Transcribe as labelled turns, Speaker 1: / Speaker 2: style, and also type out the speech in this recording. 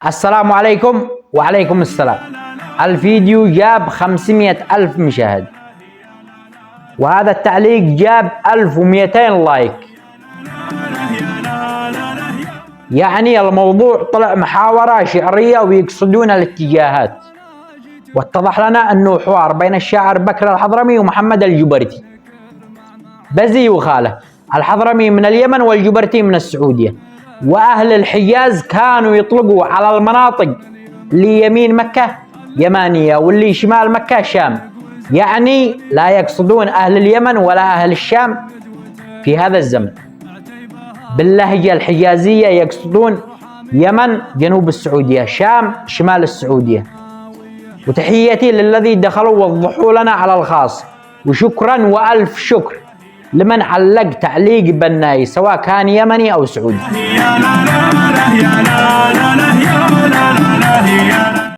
Speaker 1: السلام عليكم. وعليكم السلام. الفيديو جاب 500,000 مشاهد، وهذا التعليق جاب 1200 لايك. يعني الموضوع طلع محاورة شعرية ويقصدون الاتجاهات، واتضح لنا انه حوار بين الشاعر بكر الحضرمي ومحمد الجبرتي، بزي وخاله. الحضرمي من اليمن والجبرتي من السعودية، وأهل الحجاز كانوا يطلقوا على المناطق اللي يمين مكة يمانية واللي شمال مكة شام، يعني لا يقصدون أهل اليمن ولا أهل الشام في هذا الزمن. باللهجة الحجازية يقصدون يمن جنوب السعودية، شام شمال السعودية. وتحياتي للذي دخلوا ووضحوا لنا على الخاص، وشكرا وألف شكر لمن علق تعليق بناي سواء كان يمني أو سعودي.